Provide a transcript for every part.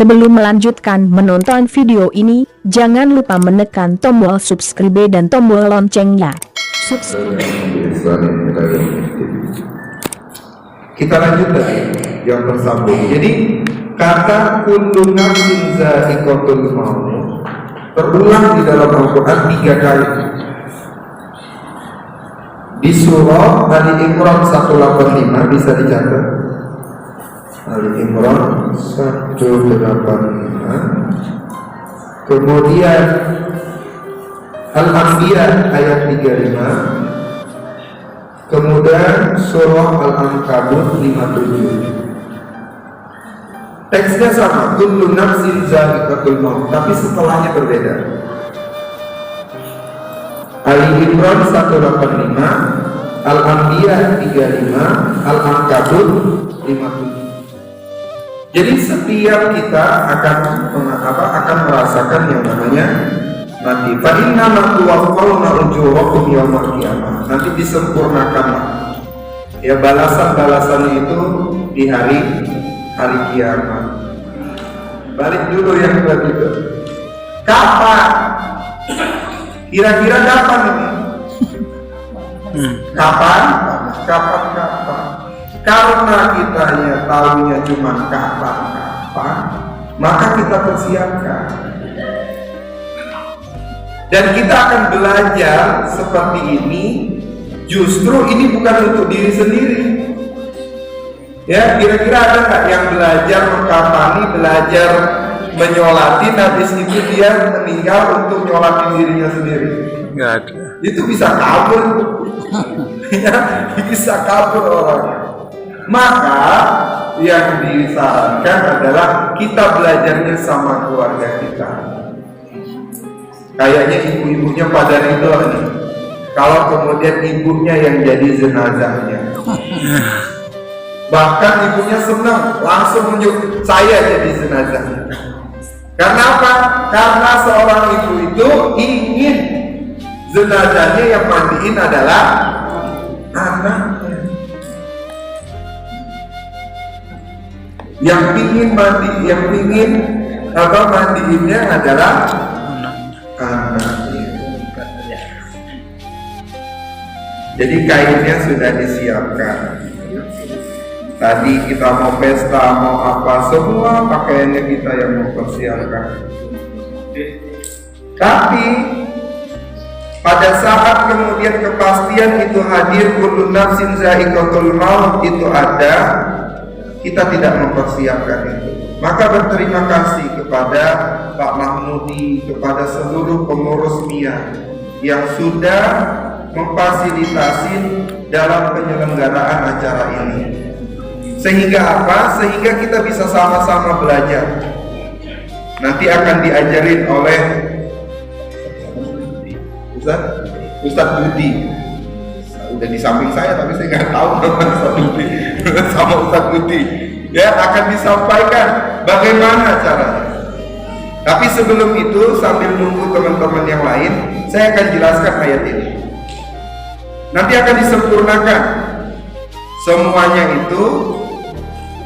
Sebelum melanjutkan menonton video ini, jangan lupa menekan tombol subscribe dan tombol loncengnya. Subscribe. Kita lanjut lagi yang tersambung. Jadi kata kullu nafsin za'iqatul maut terulang di dalam Al-Quran 3 kali. Di surah Ali Imran 185 bisa dicatat. Ali Imran 185. Kemudian Al-Anbiya ayat 35. Kemudian surah Al-Ankabut 57. Teksnya sama, kullu nafsin za'iqatul maut, tapi setelahnya berbeda. Ali Imran 185, Al-Anbiya 35, Al-Ankabut 57. Jadi setiap kita akan merasakan yang namanya mati. Fa inna ma tuwaffawna ujurakum yaumal qiyamah. Nanti disempurnakan ya balasan-balasannya itu di hari kiamat. Balik dulu yang tadi itu. Kapan? Kira-kira kapan ini? Kapan? Karena kitanya tahunya cuma kapan, maka kita persiapkan. Dan kita akan belajar seperti ini. Justru ini bukan untuk diri sendiri. Ya, kira-kira ada nggak yang belajar mengkafani, belajar menyolatin, habis itu dia meninggal untuk nyolatin dirinya sendiri? Nggak ada. Itu bisa kabur. Ya, bisa kabur orangnya. Maka yang disarankan adalah kita belajarnya sama keluarga kita. Kayaknya ibu-ibunya pada ridho nih. Kalau kemudian ibunya yang jadi jenazahnya. Bahkan ibunya senang, langsung menunjuk saya jadi jenazahnya. Karena apa? Karena seorang ibu itu ingin jenazahnya yang mandiin adalah anaknya. Yang ingin mandiinnya adalah anaknya. Jadi kainnya sudah disiapkan. Tadi kita mau pesta, mau apa, semua pakaiannya kita yang mempersiapkan. Tapi pada saat kemudian kepastian itu hadir, kullu nafsin za'iqatul maut itu ada, kita tidak mempersiapkan itu. Maka berterima kasih kepada Pak Mahmudi, kepada seluruh pengurus MIA yang sudah memfasilitasi dalam penyelenggaraan acara ini. Sehingga apa? Sehingga kita bisa sama-sama belajar. Nanti akan diajarin oleh Ustadz Budi. Udah di samping saya tapi saya nggak tahu nama Ustadz Budi. Sama Ustadz Budi. Ya, akan disampaikan bagaimana caranya. Tapi sebelum itu, sambil nunggu teman-teman yang lain, saya akan jelaskan ayat ini. Nanti akan disempurnakan semuanya itu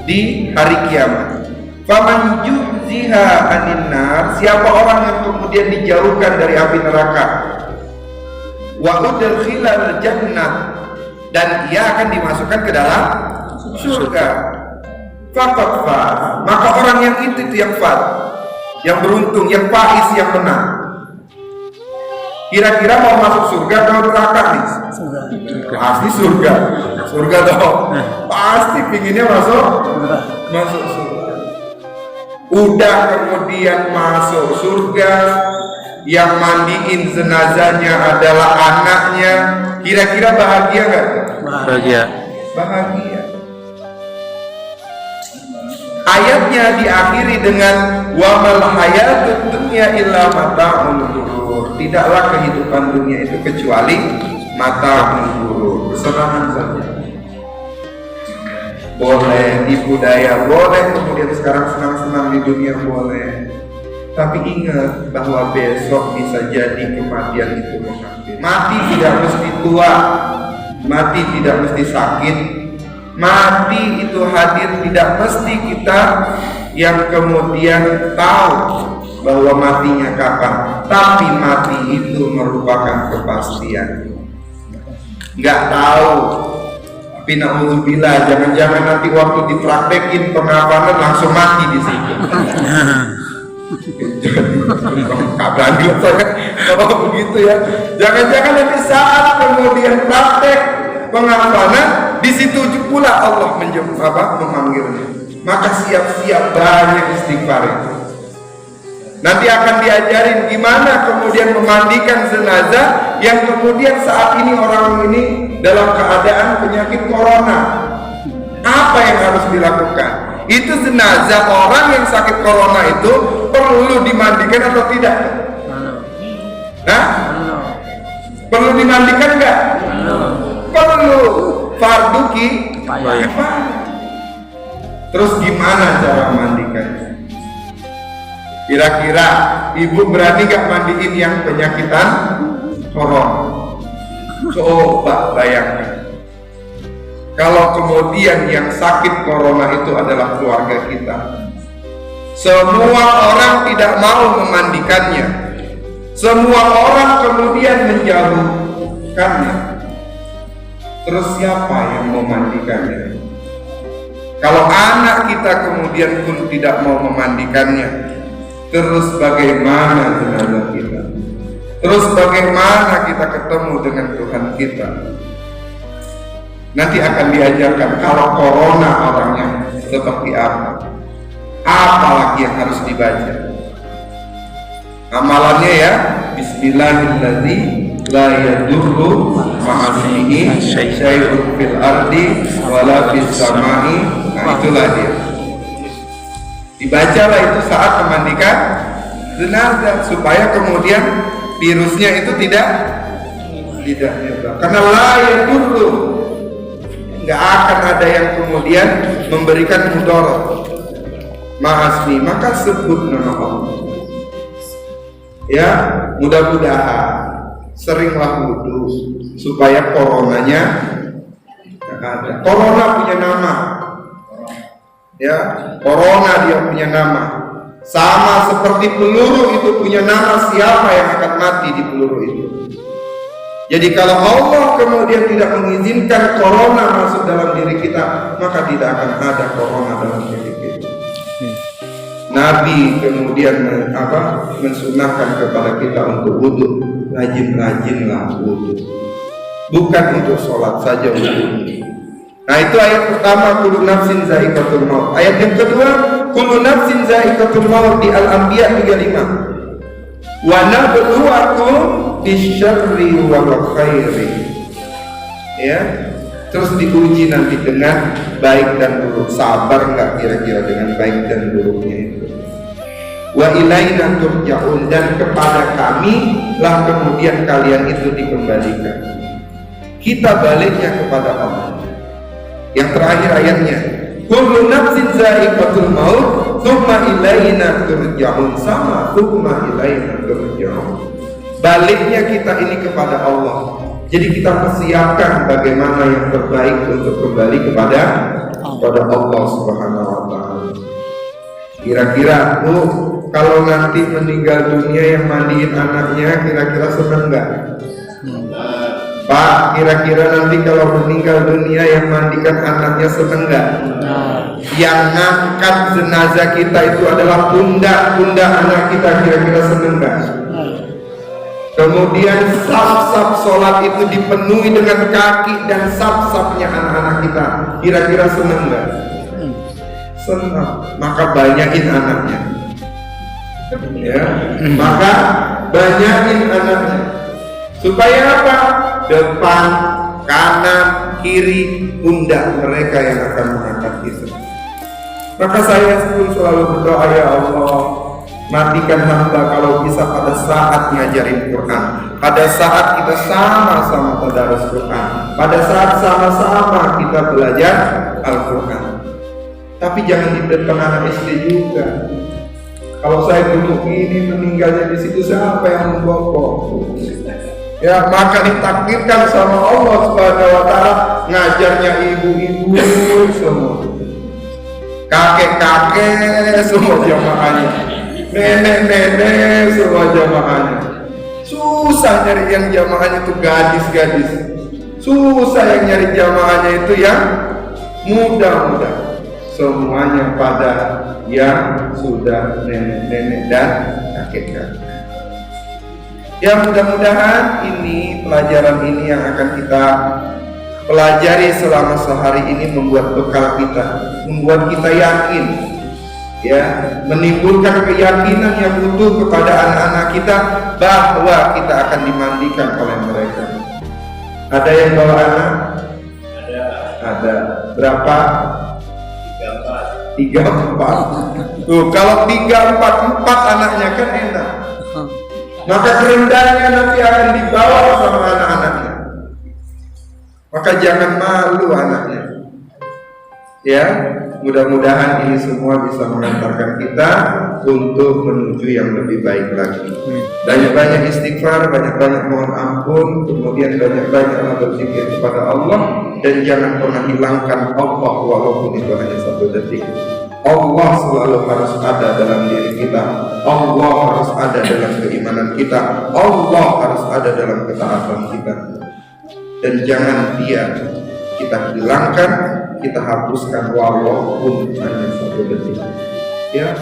di hari kiamat. Faman yujziha anin nar, siapa orang yang kemudian dijauhkan dari api neraka, wa udkhilal jannah, dan ia akan dimasukkan ke dalam surga. Faqad faz, maka orang yang itu yang faz, yang beruntung, yang faiz, yang menang. Kira-kira mau masuk surga atau neraka nih? Pasti surga. Surga dong. Pasti pinginnya masuk surga. Udah kemudian masuk surga, yang mandiin jenazahnya adalah anaknya. Kira-kira bahagia nggak? Bahagia. Ayatnya diakhiri dengan wamal hayatud dunya illa mata'ul ghurur. Tidaklah kehidupan dunia itu kecuali mata'ul ghurur, kesenangan saja. Boleh tipu daya, boleh kemudian sekarang senang-senang di dunia, boleh. Tapi ingat bahwa besok bisa jadi kematian itu mengambil. Mati tidak mesti tua, mati tidak mesti sakit, mati itu hadir tidak mesti kita yang kemudian tahu bahwa matinya kapan, tapi mati itu merupakan kepastian. Nggak tahu, tapi na'udzubillah, jangan-jangan nanti waktu dipraktekin pengapanan langsung mati di situ. Kabarnya saya kalau begitu ya, jangan-jangan nanti saat kemudian praktek pengapanan di situ pula Allah memanggilnya. Maka siap-siap banyak istighfar itu. Nanti akan diajarin gimana kemudian memandikan jenazah yang kemudian saat ini orang ini dalam keadaan penyakit corona. Apa yang harus dilakukan? Itu jenazah orang yang sakit corona itu perlu dimandikan atau tidak? Hah? Perlu dimandikan enggak? Perlu. Fardu kifayah. Terus gimana cara memandikannya? Kira-kira ibu berani gak mandiin yang penyakitan corona? Coba bayangkan, kalau kemudian yang sakit corona itu adalah keluarga kita, semua orang tidak mau memandikannya, semua orang kemudian menjauhkannya, terus siapa yang memandikannya? Kalau anak kita kemudian pun tidak mau memandikannya, terus bagaimana jenazah kita? Terus bagaimana kita ketemu dengan Tuhan kita? Nanti akan diajarkan kalau corona orangnya seperti apa. Apalagi yang harus dibaca? Amalannya ya, Bismillahirrahmanirrahim, la yadurru ma'asmihi syai'un fil ardi wala fis samai. Nah, itulah dia. Dibacalah itu saat memandikan jenazah supaya kemudian virusnya itu tidak nyebar. Karena la yadurru, nggak akan ada yang kemudian memberikan mudarat. Ma'asmi, maka sebut nama Allah. Ya, mudah-mudahan seringlah wudu supaya coronanya nggak ada. Corona punya nama. Ya, corona dia punya nama. Sama seperti peluru itu punya nama siapa yang akan mati di peluru itu. Jadi kalau Allah kemudian tidak mengizinkan corona masuk dalam diri kita, maka tidak akan ada corona dalam diri kita. Nabi kemudian mensunahkan kepada kita untuk wudu, rajin-rajinlah wudu. Bukan untuk sholat saja wudu. Nah, itu ayat pertama, kullu nafsin za'iqatul maut. Ayat yang kedua, kullu nafsin za'iqatul maut di Al-Anbiya 35. Wa nabluwakum bisyarri wal khairi. Ya. Terus diuji nanti dengan baik dan buruk. Sabar enggak kira-kira dengan baik dan buruknya itu? Wa ilaina turja'un, dan kepada kami lah kemudian kalian itu dikembalikan. Kita baliknya kepada Allah. Yang terakhir ayatnya, kullu nafsin za'iqatul maut tsumma ilaina turja'un, sama tsumma ilaina turja'un. Baliknya kita ini kepada Allah. Jadi kita persiapkan bagaimana yang terbaik untuk kembali kepada Allah Subhanahu wa taala. Kira-kira kalau nanti meninggal dunia yang mandiin anaknya kira-kira senang enggak? Pak, kira-kira nanti kalau meninggal dunia yang mandikan anaknya seneng nggak? Yang ngangkat jenazah kita itu adalah pundak anak kita, kira-kira seneng nggak? Kemudian saf-saf sholat itu dipenuhi dengan kaki dan saf-safnya anak-anak kita, kira-kira seneng nggak? Senang. Maka banyakin anaknya. Ya, maka banyakin anaknya. Supaya apa? Depan, kanan, kiri, pundak mereka yang akan mengangkat kita. Maka saya pun selalu berdoa, ya Allah, matikan hamba kalau bisa pada saat ngajarin Quran, pada saat kita sama-sama tadarus Quran, pada saat sama-sama kita belajar Al-Quran. Tapi jangan di depan anak SD juga. Kalau saya duduk ini meninggalnya di situ, siapa yang membokok? Ya, maka ditakdirkan sama Allah Subhanahu wa taala ngajarnya ibu-ibu semua. kakek-kakek semua jamaahnya, nenek-nenek semua jamaahnya. Susah nyari yang jamaahnya itu gadis-gadis, susah yang nyari jamaahnya itu yang muda-muda. Semuanya pada yang sudah nenek-nenek dan kakek-kakek. Ya, mudah-mudahan ini pelajaran ini yang akan kita pelajari selama sehari ini membuat bekal kita, membuat kita yakin, ya, menimbulkan keyakinan yang utuh kepada anak-anak kita bahwa kita akan dimandikan oleh mereka. Ada yang bawa anak? Ada. Berapa? 3-4. Tuh, kalau 3-4 anaknya kan enak. Maka kerendahnya nanti akan dibawa sama anak-anaknya. Maka jangan malu anaknya. Ya, mudah-mudahan ini semua bisa mengantarkan kita untuk menuju yang lebih baik lagi. Banyak-banyak istighfar, banyak-banyak mohon ampun, kemudian banyak-banyak berzikir kepada Allah, dan jangan pernah hilangkan Allah walaupun itu hanya 1 detik. Allah selalu harus ada dalam diri kita. Allah harus ada dalam keimanan kita. Allah harus ada dalam ketaatan kita. Dan jangan dia kita hilangkan, kita hapuskan walaupun hanya 1 detik. Ya.